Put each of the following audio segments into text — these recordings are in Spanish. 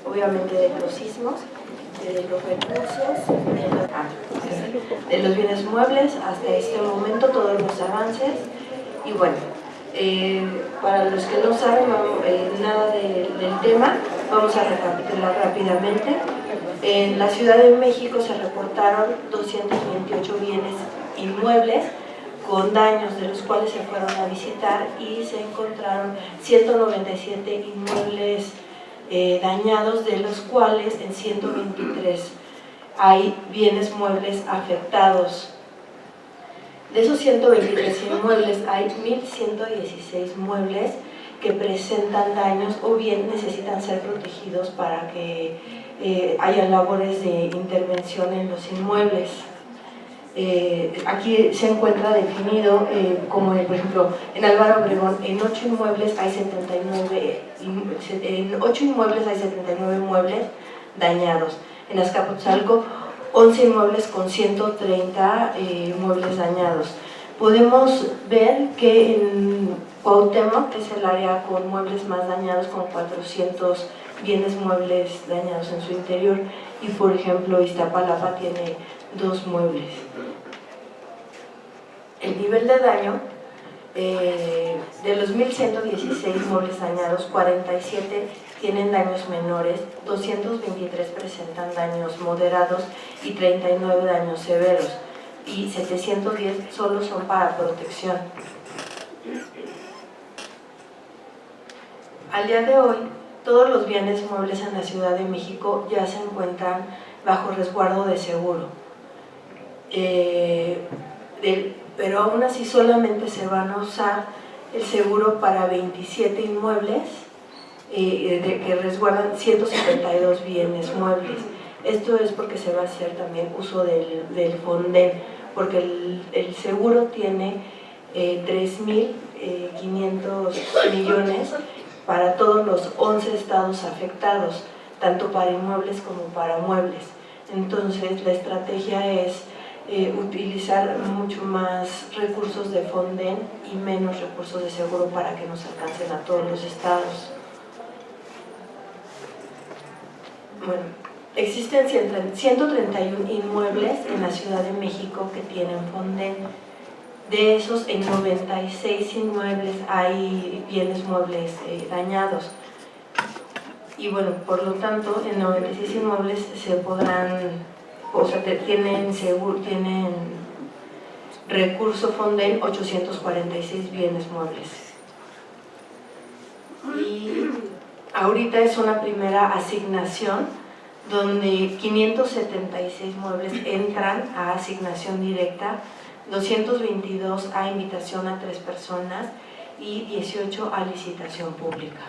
Obviamente de los sismos, de los recursos, de los bienes muebles hasta este momento, todos los avances. Y bueno, para los que no saben nada del tema, vamos a recapitular rápidamente. En la Ciudad de México se reportaron 228 bienes inmuebles con daños, de los cuales se fueron a visitar y se encontraron 197 inmuebles dañados, de los cuales en 123 hay bienes muebles afectados. De esos 123 inmuebles hay 1.116 muebles que presentan daños o bien necesitan ser protegidos para que haya labores de intervención en los inmuebles. Aquí se encuentra definido como por ejemplo en Álvaro Obregón en 8 inmuebles hay 79 muebles dañados. En Azcapotzalco 11 inmuebles con 130 muebles dañados. Podemos ver que en Cuauhtémoc, que es el área con muebles más dañados, con 400 bienes muebles dañados en su interior, y por ejemplo Iztapalapa tiene 2 muebles. El nivel de daño, de los 1.116 muebles dañados, 47 tienen daños menores, 223 presentan daños moderados y 39 daños severos, y 710 solo son para protección. Al día de hoy, todos los bienes muebles en la Ciudad de México ya se encuentran bajo resguardo de seguro. Pero aún así solamente se van a usar el seguro para 27 inmuebles que resguardan 172 bienes muebles. Esto es porque se va a hacer también uso del Fonden, porque el seguro tiene 3.500 millones para todos los 11 estados afectados, tanto para inmuebles como para muebles. Entonces la estrategia es utilizar mucho más recursos de Fonden y menos recursos de seguro para que nos alcancen a todos los estados. Bueno, existen 131 inmuebles en la Ciudad de México que tienen Fonden. De esos, en 96 inmuebles hay bienes muebles dañados. Y bueno, por lo tanto, en 96 inmuebles se podrán, o sea, tienen recurso Fonden 846 bienes muebles. Y ahorita es una primera asignación donde 576 muebles entran a asignación directa, 222 a invitación a 3 personas y 18 a licitación pública.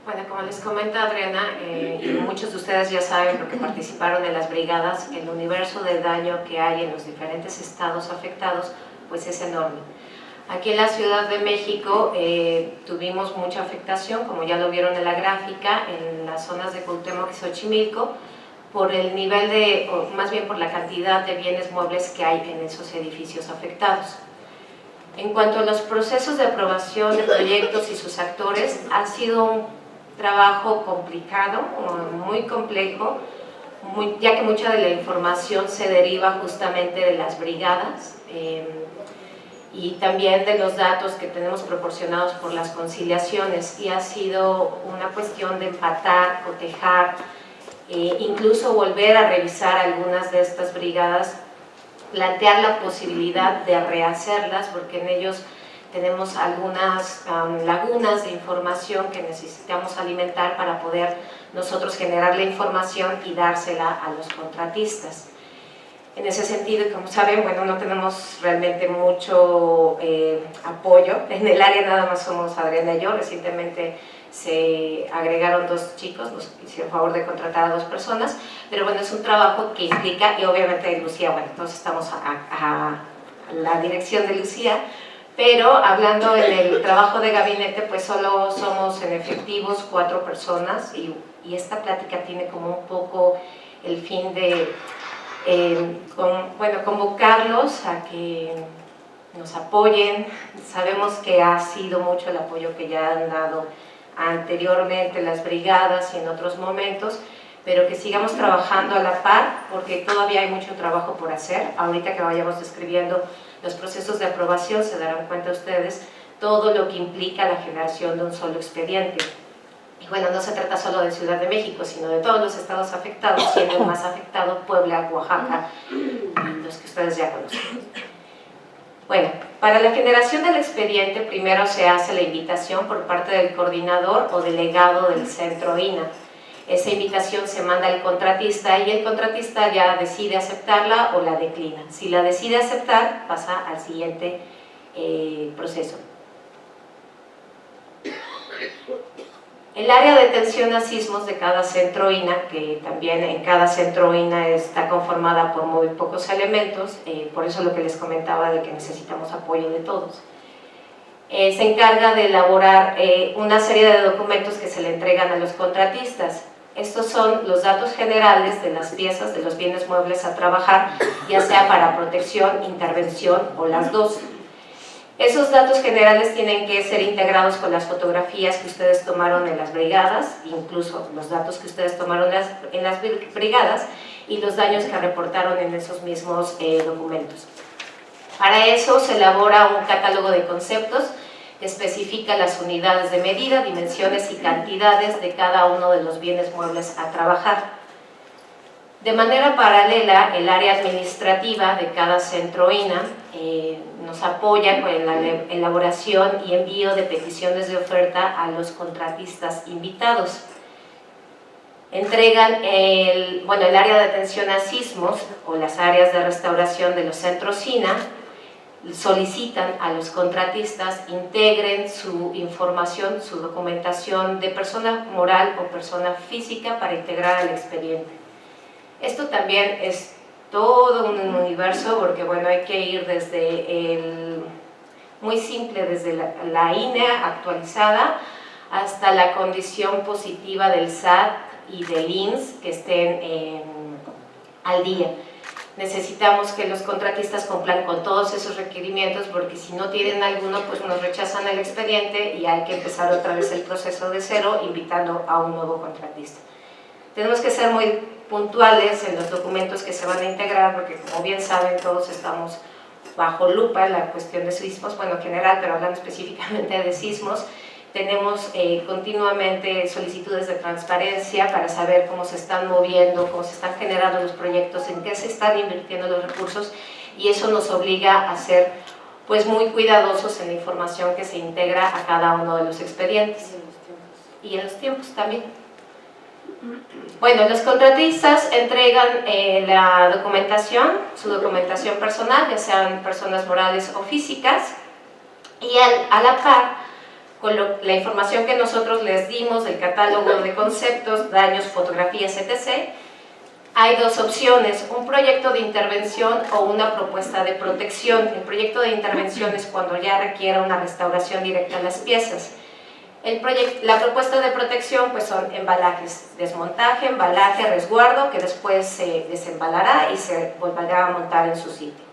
Bueno, como les comenta Adriana, y muchos de ustedes ya saben porque participaron en las brigadas, el universo de daño que hay en los diferentes estados afectados pues es enorme. Aquí en la Ciudad de México tuvimos mucha afectación, como ya lo vieron en la gráfica, en las zonas de Cuauhtémoc y Xochimilco, por el nivel de, o más bien por la cantidad de bienes muebles que hay en esos edificios afectados. En cuanto a los procesos de aprobación de proyectos y sus actores, ha sido un trabajo complicado, muy complejo, ya que mucha de la información se deriva justamente de las brigadas y también de los datos que tenemos proporcionados por las conciliaciones, y ha sido una cuestión de empatar, cotejar, incluso volver a revisar algunas de estas brigadas, plantear la posibilidad de rehacerlas, porque en ellos tenemos algunas lagunas de información que necesitamos alimentar para poder nosotros generar la información y dársela a los contratistas. En ese sentido, como saben, bueno, no tenemos realmente mucho apoyo. En el área nada más somos Adriana y yo. Recientemente se agregaron 2 chicos, nos hicieron favor de contratar a 2 personas, pero bueno, es un trabajo que implica, y obviamente Lucía, bueno, todos estamos a la dirección de Lucía, pero hablando en el trabajo de gabinete, pues solo somos en efectivos 4 personas, y esta plática tiene como un poco el fin de convocarlos a que nos apoyen. Sabemos que ha sido mucho el apoyo que ya han dado anteriormente las brigadas y en otros momentos, pero que sigamos trabajando a la par, porque todavía hay mucho trabajo por hacer. Ahorita que vayamos describiendo los procesos de aprobación, se darán cuenta ustedes todo lo que implica la generación de un solo expediente. Y bueno, no se trata solo de Ciudad de México, sino de todos los estados afectados, siendo el más afectado Puebla, Oaxaca y los que ustedes ya conocen. Bueno, para la generación del expediente primero se hace la invitación por parte del coordinador o delegado del centro INA. Esa invitación se manda al contratista y el contratista ya decide aceptarla o la declina. Si la decide aceptar, pasa al siguiente proceso. El área de atención a sismos de cada centro INA, que también en cada centro INA está conformada por muy pocos elementos, por eso lo que les comentaba de que necesitamos apoyo de todos, se encarga de elaborar una serie de documentos que se le entregan a los contratistas. Estos son los datos generales de las piezas, de los bienes muebles a trabajar, ya sea para protección, intervención o las dos. Esos datos generales tienen que ser integrados con las fotografías que ustedes tomaron en las brigadas, incluso los datos que ustedes tomaron en las brigadas y los daños que reportaron en esos mismos documentos. Para eso se elabora un catálogo de conceptos que especifica las unidades de medida, dimensiones y cantidades de cada uno de los bienes muebles a trabajar. De manera paralela, el área administrativa de cada centro INA nos apoya con la elaboración y envío de peticiones de oferta a los contratistas invitados. Entregan el área de atención a sismos o las áreas de restauración de los centros INA, solicitan a los contratistas integren su información, su documentación de persona moral o persona física para integrar al expediente. Esto también es todo un universo porque bueno, hay que ir desde el muy simple, desde la INE actualizada hasta la condición positiva del SAT y del INS que estén al día. Necesitamos que los contratistas cumplan con todos esos requerimientos porque si no tienen alguno, pues nos rechazan el expediente y hay que empezar otra vez el proceso de cero invitando a un nuevo contratista. Tenemos que ser muy puntuales en los documentos que se van a integrar porque como bien saben todos estamos bajo lupa en la cuestión de sismos, bueno en general, pero hablando específicamente de sismos. Tenemos continuamente solicitudes de transparencia para saber cómo se están moviendo, cómo se están generando los proyectos, en qué se están invirtiendo los recursos y eso nos obliga a ser pues, muy cuidadosos en la información que se integra a cada uno de los expedientes. Y en los tiempos también. Bueno, los contratistas entregan la documentación, su documentación personal, ya sean personas morales o físicas, y a la par, con la información que nosotros les dimos del catálogo de conceptos, daños, fotografías, etc., hay dos opciones, un proyecto de intervención o una propuesta de protección. El proyecto de intervención es cuando ya requiera una restauración directa a las piezas. La propuesta de protección pues son embalajes, desmontaje, embalaje, resguardo, que después se desembalará y se volverá a montar en su sitio.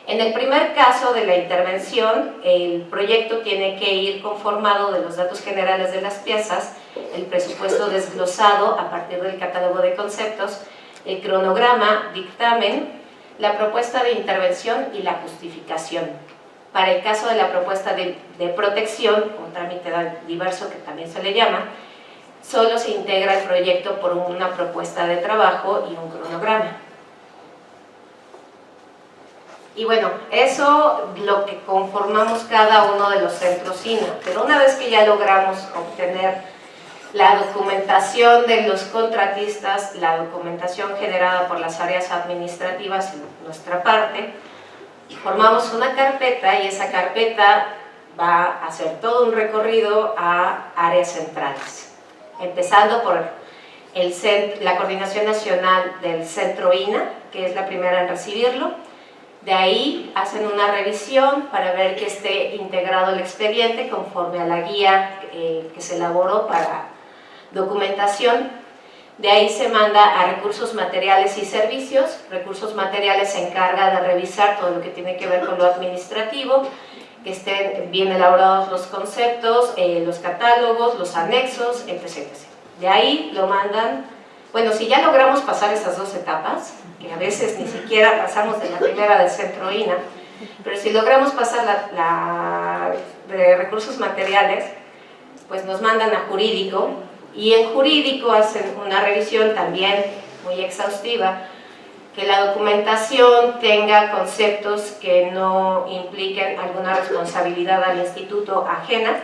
En el primer caso de la intervención, el proyecto tiene que ir conformado de los datos generales de las piezas, el presupuesto desglosado a partir del catálogo de conceptos, el cronograma, dictamen, la propuesta de intervención y la justificación. Para el caso de la propuesta de protección, o trámite diverso que también se le llama, solo se integra el proyecto por una propuesta de trabajo y un cronograma. Y bueno, eso lo que conformamos cada uno de los centros INA, pero una vez que ya logramos obtener la documentación de los contratistas, la documentación generada por las áreas administrativas en nuestra parte, formamos una carpeta y esa carpeta va a hacer todo un recorrido a áreas centrales, empezando por la Coordinación Nacional del Centro INA, que es la primera en recibirlo. De ahí hacen una revisión para ver que esté integrado el expediente conforme a la guía que se elaboró para documentación. De ahí se manda a recursos materiales y servicios. Recursos materiales se encarga de revisar todo lo que tiene que ver con lo administrativo, que estén bien elaborados los conceptos, los catálogos, los anexos, etc. De ahí lo mandan, bueno, si ya logramos pasar esas dos etapas, que a veces ni siquiera pasamos de la primera del centro INA, pero si logramos pasar la de recursos materiales, pues nos mandan a jurídico, y en jurídico hacen una revisión también muy exhaustiva, que la documentación tenga conceptos que no impliquen alguna responsabilidad al instituto ajena.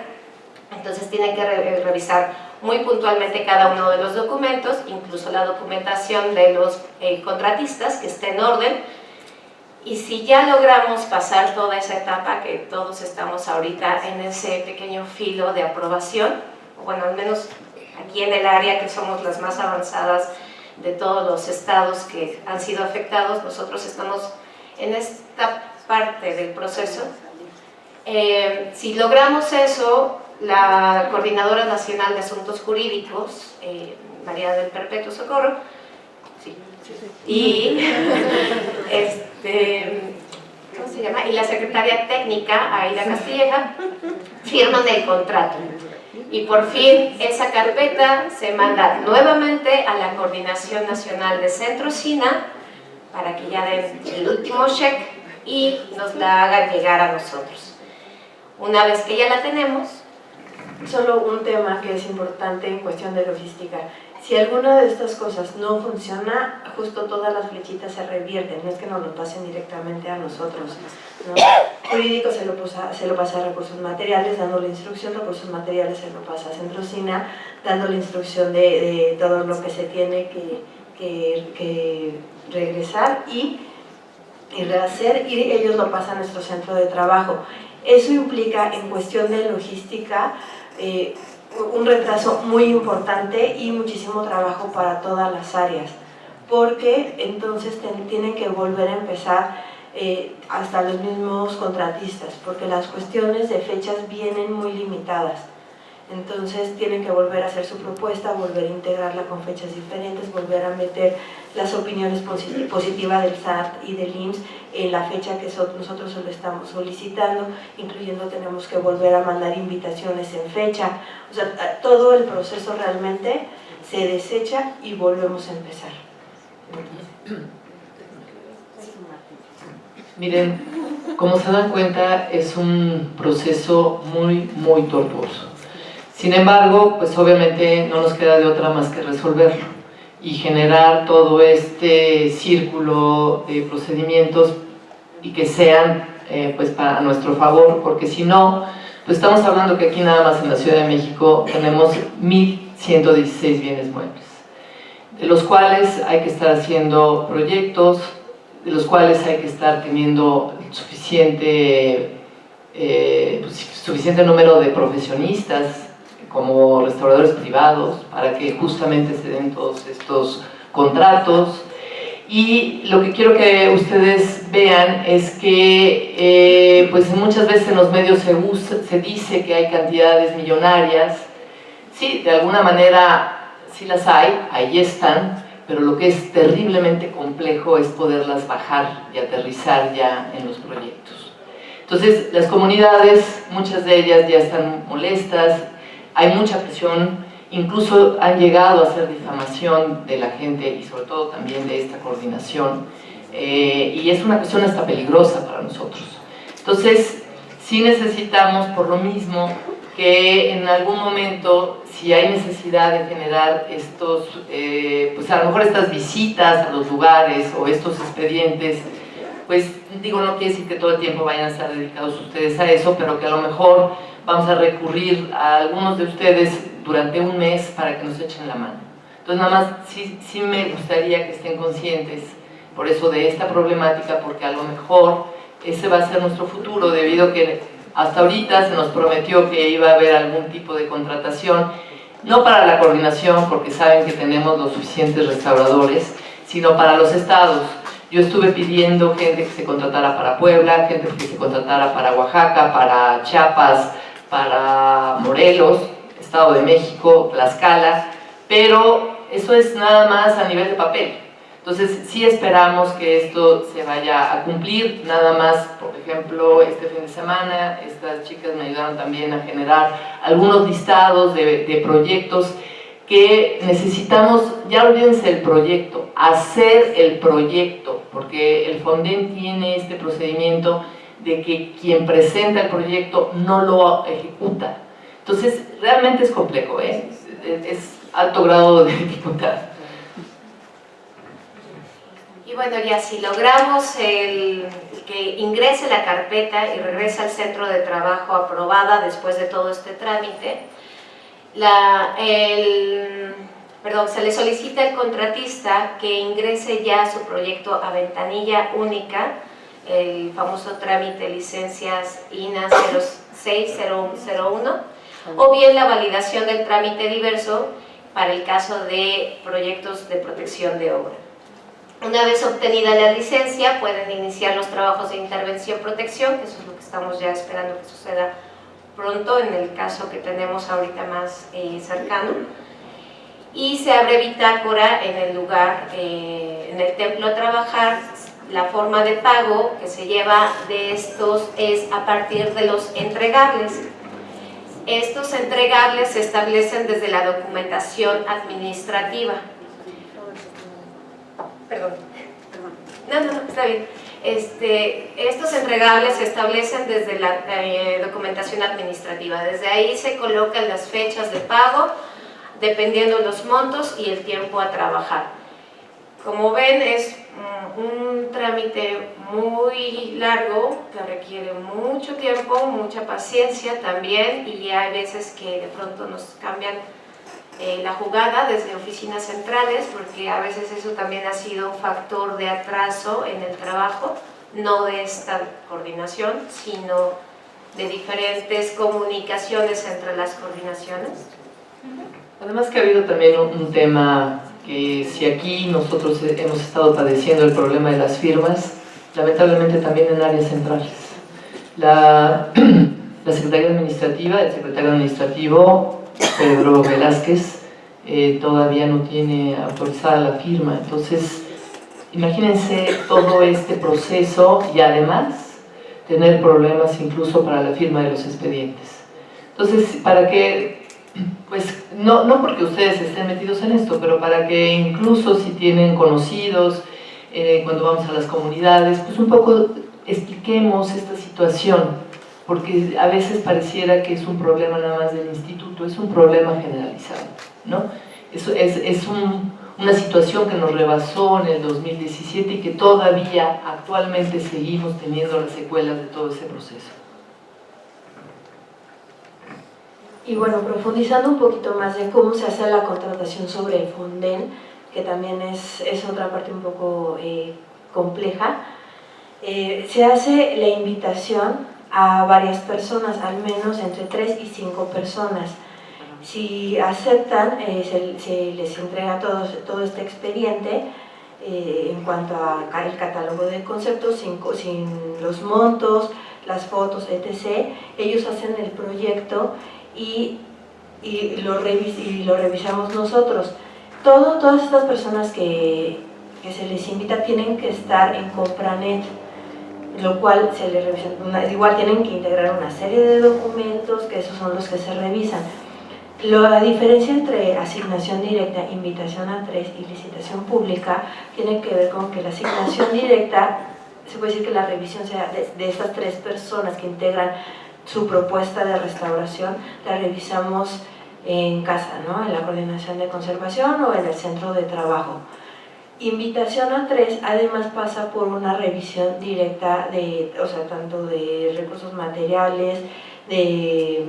Entonces tienen que revisar muy puntualmente cada uno de los documentos, incluso la documentación de los contratistas, que esté en orden. Y si ya logramos pasar toda esa etapa, que todos estamos ahorita en ese pequeño filo de aprobación, bueno, al menos aquí en el área que somos las más avanzadas de todos los estados que han sido afectados, nosotros estamos en esta parte del proceso. Si logramos eso, la Coordinadora Nacional de Asuntos Jurídicos, María del Perpetuo Socorro, y ¿cómo se llama? Y la Secretaria Técnica, Aida Castilleja, firman el contrato. Y por fin esa carpeta se manda nuevamente a la Coordinación Nacional de Centro SINA para que ya den el último check y nos la hagan llegar a nosotros. Una vez que ya la tenemos... Solo un tema que es importante en cuestión de logística. Si alguna de estas cosas no funciona, justo todas las flechitas se revierten, no es que nos lo pasen directamente a nosotros, ¿no? Jurídico se lo pasa a recursos materiales, dando la instrucción, recursos materiales se lo pasa a Centro SINA, dando la instrucción de todo lo que se tiene que regresar y rehacer, y ellos lo pasan a nuestro centro de trabajo. Eso implica, en cuestión de logística, un retraso muy importante y muchísimo trabajo para todas las áreas, porque entonces tienen que volver a empezar hasta los mismos contratistas, porque las cuestiones de fechas vienen muy limitadas. Entonces tienen que volver a hacer su propuesta, volver a integrarla con fechas diferentes, volver a meter las opiniones positivas del SAT y del IMSS en la fecha que nosotros lo estamos solicitando, incluyendo tenemos que volver a mandar invitaciones en fecha. O sea, todo el proceso realmente se desecha y volvemos a empezar. Miren, como se dan cuenta, es un proceso muy tortuoso. Sin embargo, pues obviamente no nos queda de otra más que resolverlo y generar todo este círculo de procedimientos y que sean pues para nuestro favor, porque si no, pues estamos hablando que aquí nada más en la Ciudad de México tenemos 1.116 bienes muebles, de los cuales hay que estar haciendo proyectos, de los cuales hay que estar teniendo suficiente número de profesionistas como restauradores privados para que justamente se den todos estos contratos. Y lo que quiero que ustedes vean es que pues muchas veces en los medios se dice que hay cantidades millonarias. Sí, de alguna manera sí las hay, ahí están, pero lo que es terriblemente complejo es poderlas bajar y aterrizar ya en los proyectos. Entonces, las comunidades, muchas de ellas ya están molestas, hay mucha presión, incluso han llegado a hacer difamación de la gente y sobre todo también de esta coordinación, y es una cuestión hasta peligrosa para nosotros. Entonces, sí necesitamos, por lo mismo, que en algún momento, si hay necesidad de generar estos, pues a lo mejor estas visitas a los lugares o estos expedientes, pues digo, no quiere decir que todo el tiempo vayan a estar dedicados ustedes a eso, pero que a lo mejor vamos a recurrir a algunos de ustedes durante un mes para que nos echen la mano. Entonces nada más sí me gustaría que estén conscientes por eso de esta problemática, porque a lo mejor ese va a ser nuestro futuro, debido a que hasta ahorita se nos prometió que iba a haber algún tipo de contratación, no para la coordinación, porque saben que tenemos los suficientes restauradores, sino para los estados. Yo estuve pidiendo gente que se contratara para Puebla, gente que se contratara para Oaxaca, para Chiapas, para Morelos, Estado de México, Tlaxcala, pero eso es nada más a nivel de papel. Entonces, sí esperamos que esto se vaya a cumplir, nada más, por ejemplo, este fin de semana, estas chicas me ayudaron también a generar algunos listados de proyectos que necesitamos, ya olvídense del proyecto, hacer el proyecto, porque el Fonden tiene este procedimiento de que quien presenta el proyecto no lo ejecuta. Entonces, realmente es complejo, es alto grado de dificultad. Y bueno, ya si logramos que ingrese la carpeta y regrese al centro de trabajo aprobada después de todo este trámite, se le solicita al contratista que ingrese ya su proyecto a ventanilla única, el famoso trámite licencias INA 0601, o bien la validación del trámite diverso para el caso de proyectos de protección de obra. Una vez obtenida la licencia, pueden iniciar los trabajos de intervención-protección, que eso es lo que estamos ya esperando que suceda pronto, en el caso que tenemos ahorita más cercano. Y se abre bitácora en el lugar, en el templo a trabajar. La forma de pago que se lleva de estos es a partir de los entregables. Estos entregables se establecen desde la documentación administrativa. Perdón. No, está bien. Estos entregables se establecen desde la documentación administrativa. Desde ahí se colocan las fechas de pago, dependiendo los montos y el tiempo a trabajar. Como ven, es un trámite muy largo, que requiere mucho tiempo, mucha paciencia también, y hay veces que de pronto nos cambian la jugada desde oficinas centrales, porque a veces eso también ha sido un factor de atraso en el trabajo, no de esta coordinación, sino de diferentes comunicaciones entre las coordinaciones. Además que ha habido también un tema que si aquí nosotros hemos estado padeciendo el problema de las firmas, lamentablemente también en áreas centrales. La Secretaría Administrativa, el secretario administrativo Pedro Velázquez, todavía no tiene autorizada la firma. Entonces, imagínense todo este proceso y además tener problemas incluso para la firma de los expedientes. Entonces, para que, pues, no porque ustedes estén metidos en esto, pero para que incluso si tienen conocidos, cuando vamos a las comunidades, pues un poco expliquemos esta situación, porque a veces pareciera que es un problema nada más del instituto, es un problema generalizado, ¿no? Es una situación que nos rebasó en el 2017 y que todavía actualmente seguimos teniendo las secuelas de todo ese proceso. Y bueno, profundizando un poquito más de cómo se hace la contratación sobre el Fonden, que también es otra parte un poco compleja, se hace la invitación a varias personas, al menos entre 3 y 5 personas. Si aceptan, se les entrega todo este expediente en cuanto al catálogo de conceptos, sin los montos, las fotos, etc. Ellos hacen el proyecto y lo revisamos nosotros. Todas estas personas que se les invita tienen que estar en Compranet, lo cual se les revisa. Igual tienen que integrar una serie de documentos, que esos son los que se revisan. La diferencia entre asignación directa, invitación a 3 y licitación pública tiene que ver con que la asignación directa, se puede decir que la revisión sea de estas 3 personas que integran su propuesta de restauración, la revisamos en casa, ¿no? En la coordinación de conservación o en el centro de trabajo. Invitación a 3 además pasa por una revisión directa tanto de recursos materiales, de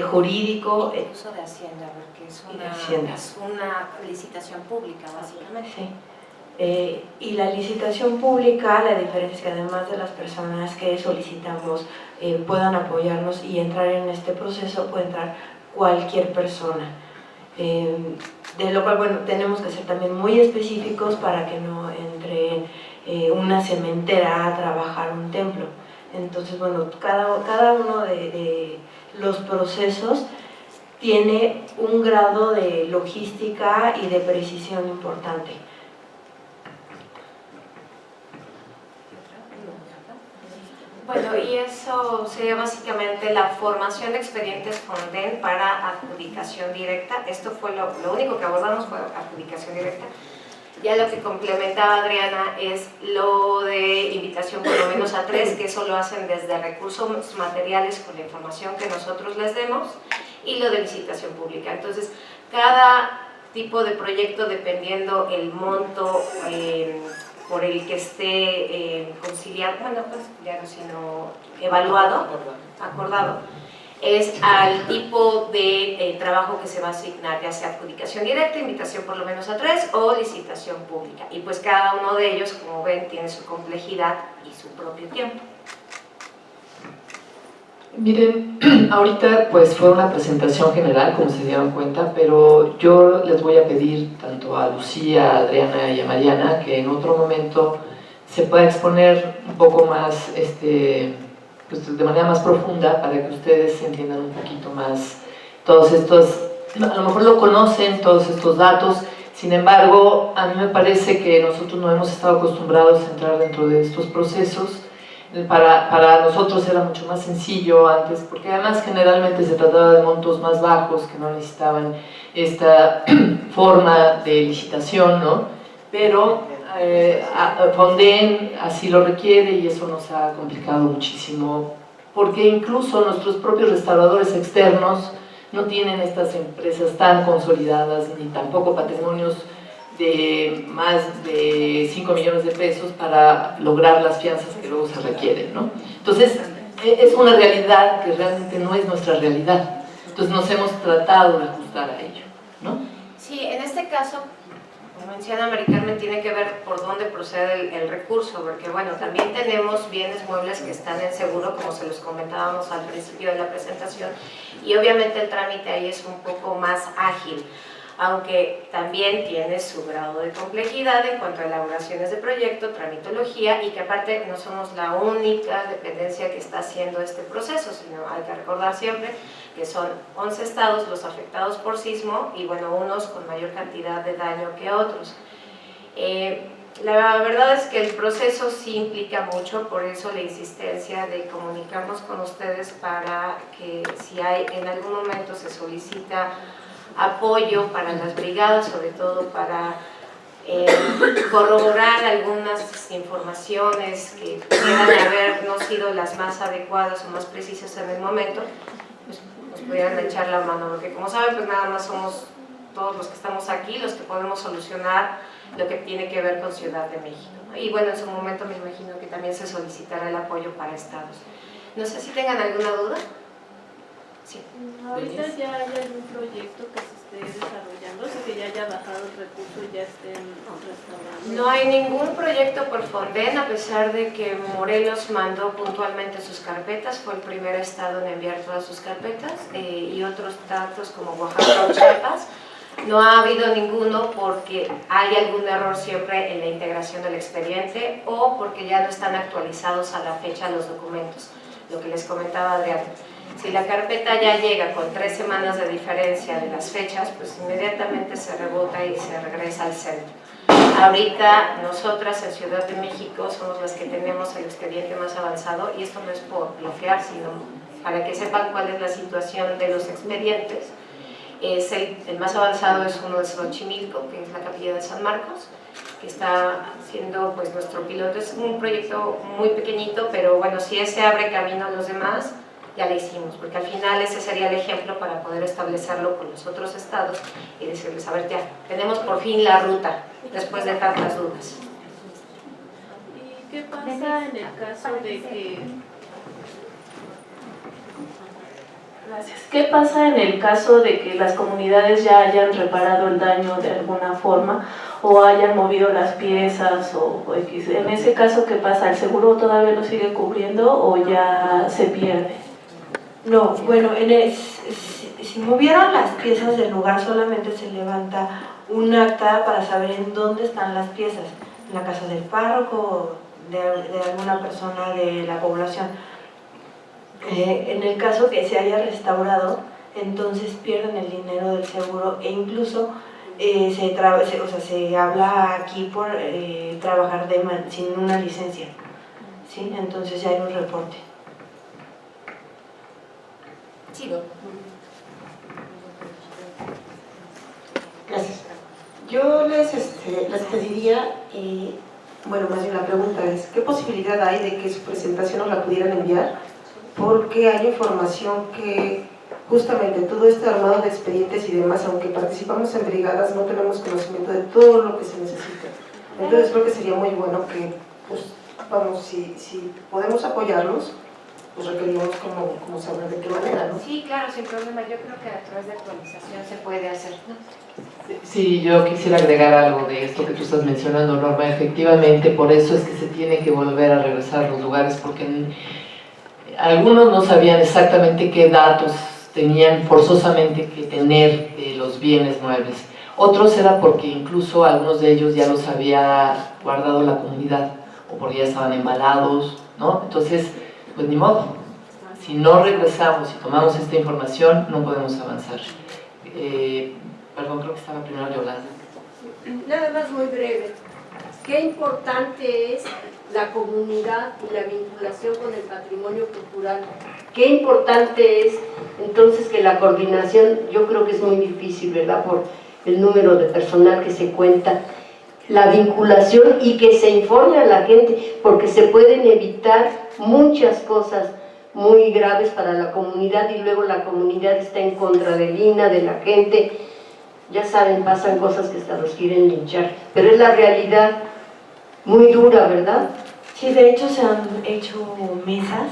jurídico, incluso de Hacienda, porque es una licitación pública básicamente. Sí. Y la licitación pública, la diferencia es que además de las personas que solicitamos puedan apoyarnos y entrar en este proceso, puede entrar cualquier persona. De lo cual, bueno, tenemos que ser también muy específicos para que no entre una cementera a trabajar un templo. Entonces, bueno, cada uno de los procesos tiene un grado de logística y de precisión importante. Bueno, y eso sería básicamente la formación de expedientes Fonden para adjudicación directa. Esto fue lo único que abordamos, fue adjudicación directa. Ya lo que complementaba Adriana es lo de invitación por lo menos a 3, que eso lo hacen desde recursos materiales con la información que nosotros les demos, y lo de licitación pública. Entonces, cada tipo de proyecto, dependiendo el monto por el que esté conciliado, bueno, pues ya no, sino evaluado, acordado, es al tipo de trabajo que se va a asignar, ya sea adjudicación directa, invitación por lo menos a 3 o licitación pública. Y pues cada uno de ellos, como ven, tiene su complejidad y su propio tiempo. Miren, ahorita pues fue una presentación general, como se dieron cuenta, pero yo les voy a pedir tanto a Lucía, a Adriana y a Mariana que en otro momento se pueda exponer un poco más, pues de manera más profunda, para que ustedes entiendan un poquito más todos estos, a lo mejor lo conocen, todos estos datos. Sin embargo, a mí me parece que nosotros no hemos estado acostumbrados a entrar dentro de estos procesos. Para nosotros era mucho más sencillo antes, porque además generalmente se trataba de montos más bajos que no necesitaban esta forma de licitación, ¿no? Pero Fonden así lo requiere y eso nos ha complicado muchísimo, porque incluso nuestros propios restauradores externos no tienen estas empresas tan consolidadas ni tampoco patrimonios de más de 5 millones de pesos para lograr las fianzas que luego se requieren, ¿no? Entonces, es una realidad que realmente no es nuestra realidad. Entonces, nos hemos tratado de ajustar a ello, ¿no? Sí, en este caso, como menciona Mari Carmen, tiene que ver por dónde procede el recurso, porque bueno, también tenemos bienes muebles que están en seguro, como se los comentábamos al principio de la presentación, y obviamente el trámite ahí es un poco más ágil, aunque también tiene su grado de complejidad en cuanto a elaboraciones de proyecto, tramitología, y que aparte no somos la única dependencia que está haciendo este proceso, sino hay que recordar siempre que son 11 estados los afectados por sismo y bueno, unos con mayor cantidad de daño que otros. La verdad es que el proceso sí implica mucho, por eso la insistencia de comunicarnos con ustedes para que si hay en algún momento se solicita apoyo para las brigadas, sobre todo para corroborar algunas informaciones que pudieran haber no sido las más adecuadas o más precisas en el momento, pues nos pudieran echar la mano, porque como saben, pues nada más somos todos los que estamos aquí los que podemos solucionar lo que tiene que ver con Ciudad de México, ¿no? Y bueno, en su momento me imagino que también se solicitará el apoyo para estados. No sé si tengan alguna duda. Sí. Ahorita ya hay algún proyecto que se esté desarrollando, así que ya haya bajado el recurso y ya estén restaurando. No hay ningún proyecto por Fonden, a pesar de que Morelos mandó puntualmente sus carpetas, fue el primer estado en enviar todas sus carpetas, y otros datos como Oaxaca o Chiapas. No ha habido ninguno porque hay algún error siempre en la integración del expediente o porque ya no están actualizados a la fecha los documentos, lo que les comentaba Adriana. Si la carpeta ya llega con 3 semanas de diferencia de las fechas, pues inmediatamente se rebota y se regresa al centro. Ahorita nosotras en Ciudad de México somos las que tenemos el expediente más avanzado, y esto no es por bloquear, sino para que sepan cuál es la situación de los expedientes. El más avanzado es uno de Xochimilco, que es la capilla de San Marcos, que está siendo pues nuestro piloto. Es un proyecto muy pequeñito, pero bueno, si ese abre camino a los demás, ya lo hicimos, porque al final ese sería el ejemplo para poder establecerlo con los otros estados y decirles, a ver, ya, tenemos por fin la ruta, después de tantas dudas. ¿Y qué pasa en el caso de que... Gracias. ¿Qué pasa en el caso de que las comunidades ya hayan reparado el daño de alguna forma o hayan movido las piezas o X? En ese caso, ¿qué pasa? ¿El seguro todavía lo sigue cubriendo o ya se pierde? No, bueno, si movieron las piezas del lugar, solamente se levanta un acta para saber en dónde están las piezas, en la casa del párroco o de alguna persona de la población. En el caso que se haya restaurado, entonces pierden el dinero del seguro e incluso se habla aquí por trabajar sin una licencia, ¿sí? Entonces ya hay un reporte. Sí. Gracias. Yo les pediría, bueno, más bien la pregunta es, ¿qué posibilidad hay de que su presentación nos la pudieran enviar? Porque hay información que justamente todo este armado de expedientes y demás, aunque participamos en brigadas, no tenemos conocimiento de todo lo que se necesita. Entonces creo que sería muy bueno que, pues, vamos, si podemos apoyarlos, pues requerimos como saber de qué manera, ¿no? Sí, claro, sin problema. Yo creo que a través de actualización se puede hacer, ¿no? Sí, yo quisiera agregar algo de esto que tú estás mencionando, Norma. Efectivamente, por eso es que se tiene que volver a regresar a los lugares, porque algunos no sabían exactamente qué datos tenían forzosamente que tener de los bienes muebles. Otros era porque incluso algunos de ellos ya los había guardado la comunidad, o porque ya estaban embalados, ¿no? Entonces, pues ni modo. Si no regresamos y tomamos esta información, no podemos avanzar. Perdón, creo que estaba primero Yolanda. Nada más muy breve. Qué importante es la comunidad y la vinculación con el patrimonio cultural. Qué importante es entonces que la coordinación, yo creo que es muy difícil, ¿verdad? Por el número de personal que se cuenta, la vinculación y que se informe a la gente, porque se pueden evitar muchas cosas muy graves para la comunidad y luego la comunidad está en contra del INAH, de la gente. Ya saben, pasan cosas que hasta los quieren linchar, pero es la realidad muy dura, ¿verdad? Sí, de hecho se han hecho mesas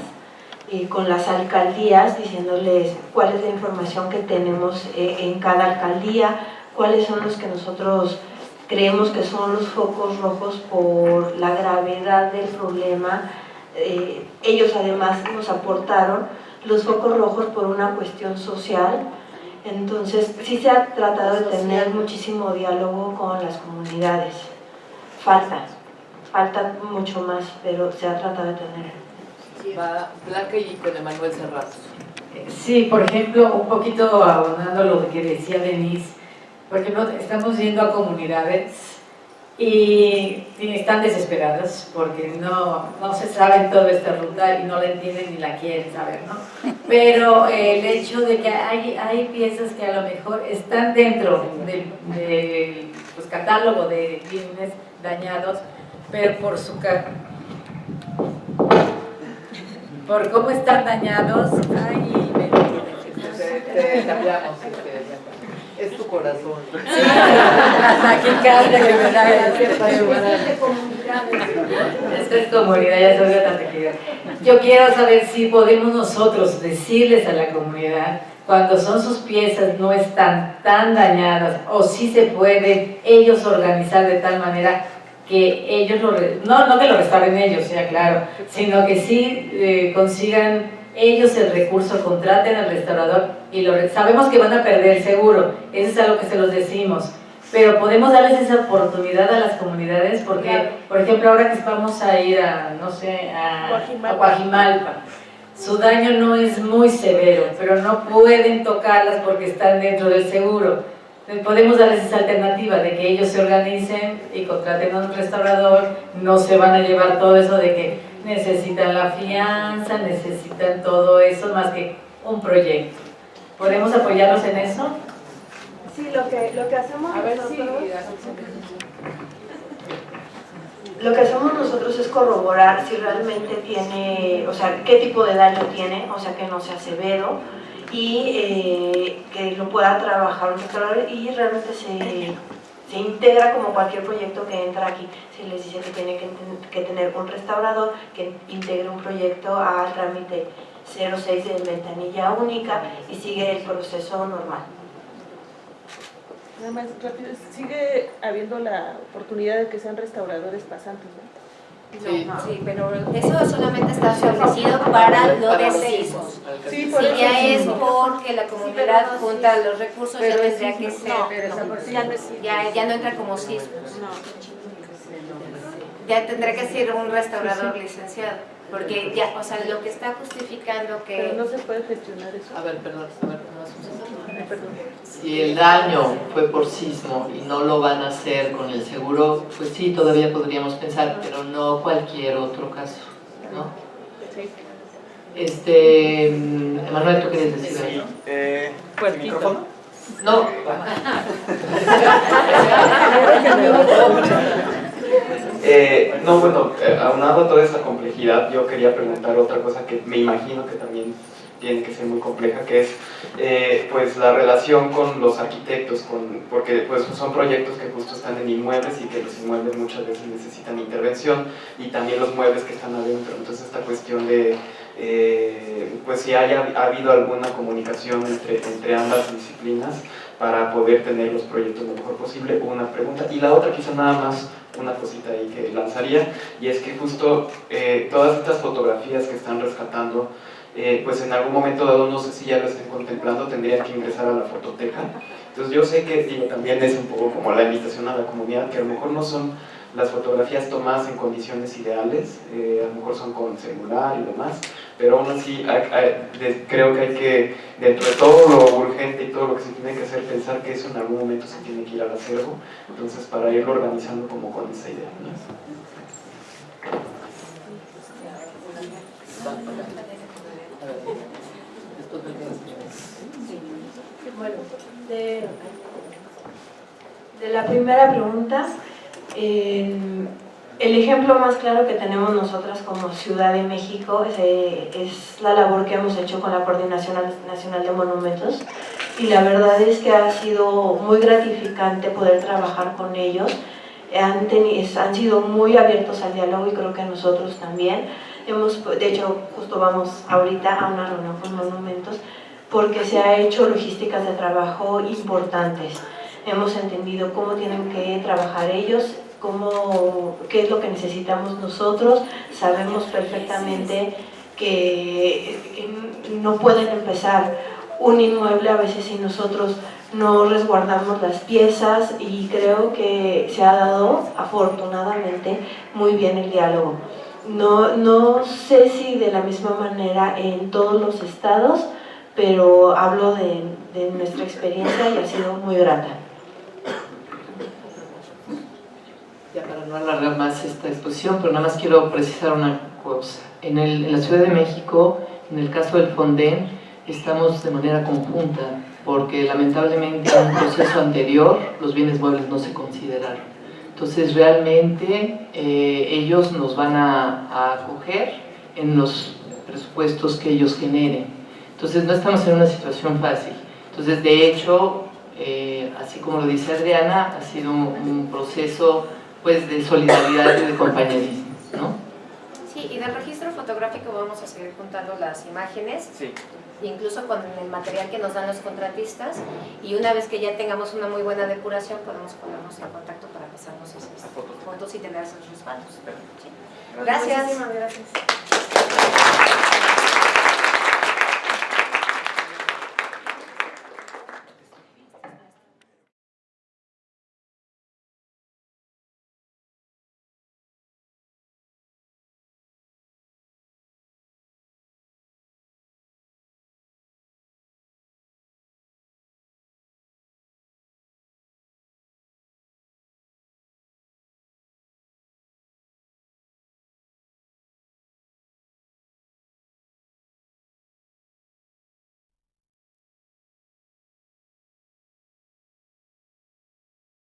con las alcaldías diciéndoles cuál es la información que tenemos en cada alcaldía, cuáles son los que nosotros creemos que son los focos rojos por la gravedad del problema. Ellos además nos aportaron los focos rojos por una cuestión social. Entonces sí se ha tratado de tener muchísimo diálogo con las comunidades. Falta mucho más, pero se ha tratado de tener. Va Blanca y con Emanuel Serrat. Sí, por ejemplo, un poquito abonando lo que decía Denise, porque estamos yendo a comunidades y están desesperadas porque no se saben toda esta ruta y no la entienden ni la quieren saber, ¿no? Pero el hecho de que hay piezas que a lo mejor están dentro del pues, catálogo de bienes dañados, pero por cómo están dañados, Te cambiamos, es tu corazón. Sí, hasta aquí cambia que me da Esto es comunidad, ya se oiga tanta actividad. Yo quiero saber si podemos nosotros decirles a la comunidad cuando son sus piezas no están tan dañadas, o si se puede ellos organizar de tal manera que ellos no que lo restauren ellos, ya claro, sino que sí consigan ellos el recurso, contraten al restaurador y sabemos que van a perder seguro, eso es algo que se los decimos, pero podemos darles esa oportunidad a las comunidades porque, por ejemplo, ahora que vamos a ir a Coajimalpa, su daño no es muy severo, pero no pueden tocarlas porque están dentro del seguro. Podemos darles esa alternativa de que ellos se organicen y contraten a un restaurador, no se van a llevar todo eso de que necesitan la fianza, necesitan todo eso, más que un proyecto. ¿Podemos apoyarlos en eso? Sí, lo que hacemos Lo que hacemos nosotros es corroborar si realmente tiene, o sea, qué tipo de daño tiene, o sea, que no sea severo, y que lo pueda trabajar un restaurador y realmente se integra como cualquier proyecto que entra aquí. Se les dice que tiene que tener un restaurador que integre un proyecto al trámite 06 de ventanilla única y sigue el proceso normal. Nada más rápido, sigue habiendo la oportunidad de que sean restauradores pasantes, ¿no? Sí. Sí, pero eso solamente está establecido para lo de sismos. Sí, Si ya es porque la comunidad junta los recursos, ya tendría que ser. Ya no entra como sismos. Ya tendrá que ser un restaurador licenciado. Porque ya, o sea, lo que está justificando que... Pero no se puede gestionar eso. A ver, perdón, Si el daño fue por sismo y no lo van a hacer con el seguro, pues sí, todavía podríamos pensar, pero no cualquier otro caso, ¿no? Emanuel, ¿tú querías decir algo? ¿El micrófono? No. No, bueno, aunado a toda esta complejidad, yo quería preguntar otra cosa que me imagino que también tiene que ser muy compleja, que es pues la relación con los arquitectos, porque pues son proyectos que justo están en inmuebles y que los inmuebles muchas veces necesitan intervención, y también los muebles que están adentro. Entonces esta cuestión de pues si ha habido alguna comunicación entre ambas disciplinas para poder tener los proyectos lo mejor posible, una pregunta. Y la otra, quizá nada más una cosita ahí que lanzaría, y es que justo todas estas fotografías que están rescatando, pues en algún momento dado, no sé si ya lo estén contemplando, tendrían que ingresar a la fototeca. Entonces yo sé que también es un poco como la invitación a la comunidad, que a lo mejor no son las fotografías tomadas en condiciones ideales, a lo mejor son con celular y demás, pero aún así creo que hay que, dentro de todo lo urgente y todo lo que se tiene que hacer, pensar que eso en algún momento se tiene que ir al acervo, entonces para irlo organizando como con esa idea, ¿no? Bueno, de la primera pregunta, el ejemplo más claro que tenemos nosotras como Ciudad de México es la labor que hemos hecho con la Coordinación Nacional de Monumentos, y la verdad es que ha sido muy gratificante poder trabajar con ellos. Han sido muy abiertos al diálogo, y creo que nosotros también. De hecho, justo vamos ahorita a una reunión con Monumentos, porque se ha hecho logísticas de trabajo importantes. Hemos entendido cómo tienen que trabajar ellos, qué es lo que necesitamos nosotros. Sabemos perfectamente que no pueden empezar un inmueble a veces si nosotros no resguardamos las piezas, y creo que se ha dado afortunadamente muy bien el diálogo. No sé si de la misma manera en todos los estados, pero hablo de nuestra experiencia y ha sido muy grata. Ya para no alargar más esta exposición, pero nada más quiero precisar una cosa. En la Ciudad de México, en el caso del Fonden, estamos de manera conjunta, porque lamentablemente en un proceso anterior los bienes muebles no se consideraron. Entonces realmente ellos nos van a acoger en los presupuestos que ellos generen. Entonces no estamos en una situación fácil. Entonces de hecho, así como lo dice Adriana, ha sido un proceso pues de solidaridad y de compañerismo, ¿no? Sí, y del registro fotográfico vamos a seguir juntando las imágenes, Sí. incluso con el material que nos dan los contratistas, y una vez que ya tengamos una muy buena depuración podemos ponernos en contacto para pasarnos esas fotos y tener esos respaldos. ¿Sí? Gracias. Muchísimas gracias.